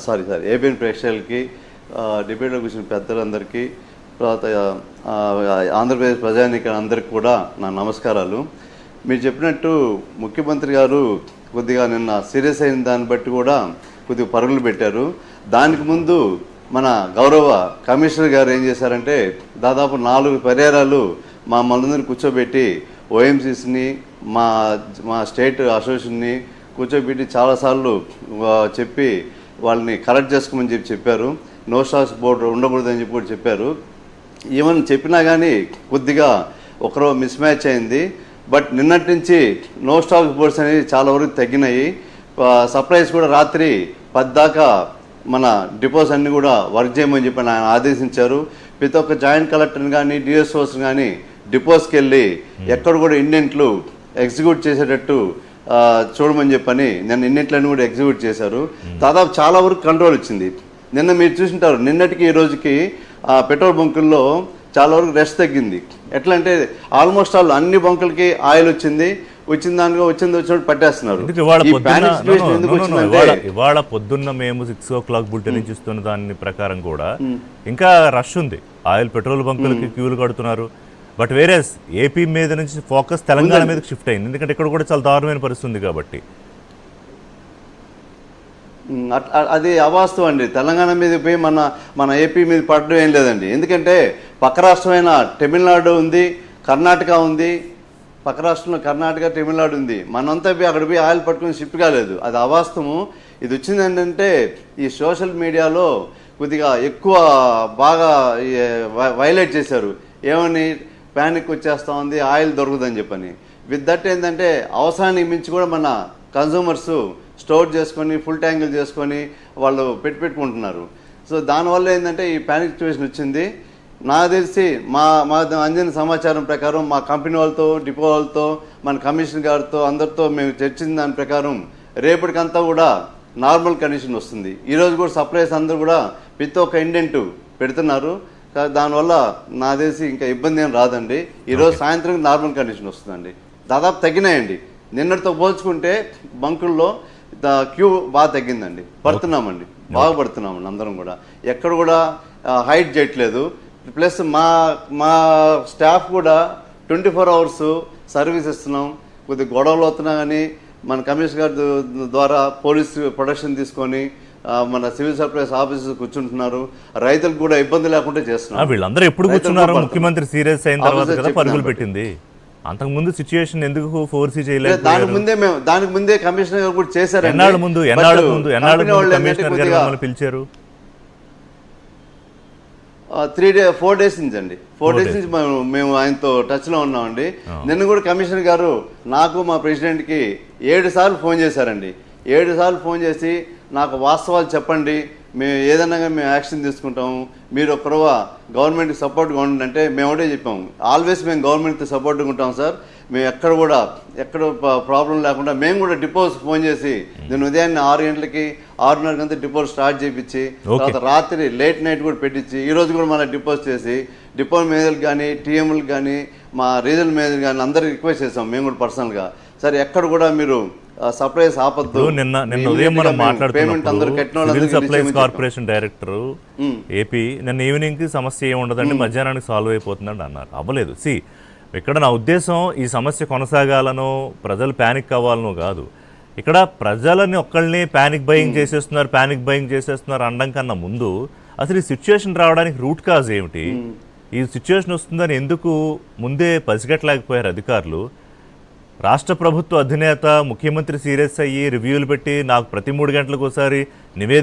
Sorry ABN ప్రేక్షకులకి, డిబేట్లో కూర్చున్న పెద్దలందరికీ, తర్వాత ఆంధ్రప్రదేశ్ ప్రజానీకులందరికీ కూడా నా నమస్కారాలు. మీరు చెప్పినట్టు ముఖ్యమంత్రి గారు కొద్దిగా నిన్న సీరియస్ అయిన దాన్ని బట్టి కూడా కొద్దిగా పరుగులు పెట్టారు. దానికి ముందు మన గౌరవ కమిషనర్ గారు ఏం చేశారంటే దాదాపు 4 పర్యాయాలు మా మనందరిని కూర్చోబెట్టి ఓఎంసీస్ని మా స్టేట్ అసోసియేషన్ని కూర్చోబెట్టి చాలాసార్లు చెప్పి వాళ్ళని కరెక్ట్ చేసుకోమని చెప్పారు. నో స్టాక్స్ బోర్డు ఉండకూడదని చెప్పి కూడా చెప్పారు. ఈవెన్ చెప్పినా కానీ కొద్దిగా ఒకరో మిస్ మ్యాచ్ అయింది. బట్ నిన్నటి నుంచి నో స్టాక్స్ బోర్డ్స్ అనేవి చాలా వరకు తగ్గినాయి. సప్లైస్ కూడా రాత్రి 10 దాకా మన డిపోస్ అన్ని కూడా వర్క్ చేయమని చెప్పి ఆయన ఆదేశించారు. ప్రతి ఒక్క జాయింట్ కలెక్టర్ని కానీ డిఎస్ఓస్ కానీ డిపోస్కి వెళ్ళి ఎక్కడ కూడా ఇండెంట్లు ఎగ్జిక్యూట్ చేసేటట్టు చూడమని చెప్పని నిన్న ఇండెంట్లను కూడా ఎగ్జిక్యూట్ చేశారు. దాదాపు చాలా వరకు కంట్రోల్ వచ్చింది. నిన్న మీరు చూసింటారు, నిన్నటికి ఈ రోజుకి పెట్రోల్ బంకుల్లో చాలా వరకు రెస్ట్ తగ్గింది. ఎట్లా అంటే ఆల్మోస్ట్ ఆల్ అన్ని బంకులకి ఆయిల్ వచ్చింది వచ్చినట్టు పట్టేస్తున్నారు. ఇవాళ పొద్దున్న మేము 6 o'clock బులెటిన్ నుంచి ఇస్తున్న దాని ప్రకారం కూడా ఇంకా రష్ ఉంది. ఆయిల్ పెట్రోల్ బంకులకి క్యూలు కడుతున్నారు. బట్ వేరే ఏపీ మీద నుంచి ఫోకస్ తెలంగాణ మీదకి షిఫ్ట్ అయింది. ఎందుకంటే ఇక్కడ కూడా చాలా దారుణమైన పరిస్థితి ఉంది కాబట్టి. అది అవాస్తవం అండి. తెలంగాణ మీద పోయి మన ఏపీ మీద పడడం ఏం లేదండి. ఎందుకంటే పక్క రాష్ట్రమైన తమిళనాడు ఉంది, కర్ణాటక ఉంది. పక్క రాష్ట్రంలో కర్ణాటక, తమిళనాడు ఉంది. మనంతా పోయి అక్కడ పోయి ఆయిల్ పట్టుకుని షిఫ్ట్ కాలేదు. అది అవాస్తవము. ఇది వచ్చింది ఏంటంటే ఈ సోషల్ మీడియాలో కొద్దిగా ఎక్కువ బాగా వైలేట్ చేశారు. ఏమని ప్యానిక్ వచ్చేస్తూ ఉంది, ఆయిల్ దొరకదని చెప్పని. విత్ దట్ ఏంటంటే అవసరానికి మించి కూడా మన కన్సూమర్స్ స్టోర్ చేసుకొని ఫుల్ ట్యాంకులు చేసుకొని వాళ్ళు పెట్టుకుంటున్నారు. సో దానివల్ల ఏంటంటే ఈ ప్యానిక్ సిచ్యువేషన్ వచ్చింది. నాకు తెలిసి మా అందిన సమాచారం ప్రకారం మా కంపెనీ వాళ్ళతో, డిపో వాళ్ళతో, మన కమిషనర్ గారితో అందరితో మేము చర్చించిన దాని ప్రకారం రేపటికంతా కూడా నార్మల్ కండిషన్ వస్తుంది. ఈరోజు కూడా సప్లైస్ అందరూ కూడా ప్రతి ఒక్క ఇండెంట్ పెడుతున్నారు. దానివల్ల నాకు తెలిసి ఇంకా ఇబ్బంది ఏం రాదండి. ఈరోజు సాయంత్రం నార్మల్ కండిషన్ వస్తుందండి. దాదాపు తగ్గినాయండి. నిన్నటితో పోల్చుకుంటే బంకుల్లో క్యూ బాగా తగ్గిందండి. పడుతున్నామండి, బాగా పడుతున్నామండి. అందరం కూడా ఎక్కడ కూడా హైట్ చేయట్లేదు. ప్లస్ మా స్టాఫ్ కూడా 24 hours సర్వీస్ ఇస్తున్నాం. కొద్దిగా గొడవలు అవుతున్నా కానీ మన కమిషనర్ గారి ద్వారా పోలీస్ ప్రొటెక్షన్ తీసుకొని మన సివిల్ సప్లైస్ ఆఫీసర్స్ కూర్చుంటున్నారు. రైతులకు కూడా ఇబ్బంది లేకుండా చేస్తున్నారు. వీళ్ళందరూ ఎప్పుడు కూర్చున్నారు? ముఖ్యమంత్రి సీరియస్ అయిన తర్వాత కదా పరుగులు పెట్టింది. అంతకుముందు సిచ్యుయేషన్ ఎందుకు ఫోర్సీ చేయలేదు? దానికి ముందే కమిషనర్ గారు కూడా చేశారు. ఎన్నాళ్ళ ముందు కమిషనర్ గారు మమ్మల్ని పిలిచారు? 4 days నుంచి అండి. 4 days నుంచి మేము ఆయనతో టచ్లో ఉన్నామండి. నిన్న కూడా కమిషనర్ గారు నాకు మా ప్రెసిడెంట్కి 7 సార్లు ఫోన్ చేశారండి. 7 సార్లు ఫోన్ చేసి నాకు వాస్తవాలు చెప్పండి, మేము ఏదన్నా మేము యాక్షన్ తీసుకుంటాము, మీరు ఒక్కరవ గవర్నమెంట్కి సపోర్ట్గా ఉండండి అంటే మేము ఒకటే చెప్పాము. ఆల్వేస్ మేము గవర్నమెంట్కి సపోర్ట్గా ఉంటాం సార్. మేము ఎక్కడ ప్రాబ్లం లేకుండా మేము కూడా డిపోస్ ఫోన్ చేసి నేను ఉదయాన్నే 6 గంటలకి 6:30 గంటల డిపోలు స్టార్ట్ చేయించి తర్వాత రాత్రి లేట్ నైట్ కూడా పెట్టించి ఈరోజు కూడా మన డిపోస్ చేసి డిపో మేనేజర్లు కానీ టీఎంలకు కానీ మా రీజనల్ మేనేజర్ కానీ అందరికీ రిక్వెస్ట్ చేసాం మేము కూడా పర్సనల్గా. సరే ఎక్కడ కూడా మీరు సప్లైస్ ఆపద్దు. నిన్న ఉదయం మనం మాట్లాడుతున్నప్పుడు సప్లైస్ కార్పొరేషన్ డైరెక్టర్ ఏపీ నిన్న ఈవినింగ్ కి సమస్య ఏమి ఉండదండి, మధ్యాహ్నానికి సాల్వ్ అయిపోతుందండి అన్నారు. అవ్వలేదు. ఇక్కడ నా ఉద్దేశం ఈ సమస్య కొనసాగాలనో ప్రజలు ప్యానిక్ అవ్వాలనో కాదు. ఇక్కడ ప్రజలని ఒక్కళ్ళని ప్యానిక్ బయింగ్ చేసేస్తున్నారు అనడం కన్నా ముందు అసలు ఈ సిచ్యువేషన్ రావడానికి రూట్ కాజ్ ఏమిటి, ఈ సిచ్యువేషన్ వస్తుందని ఎందుకు ముందే పసిగట్టలేకపోయారు అధికారులు? రాష్ట్ర ప్రభుత్వ అధినేత ముఖ్యమంత్రి సీరియస్ అయ్యి రివ్యూలు పెట్టి నాకు ప్రతి 3 గంటలకు ఒకసారి నివేదిక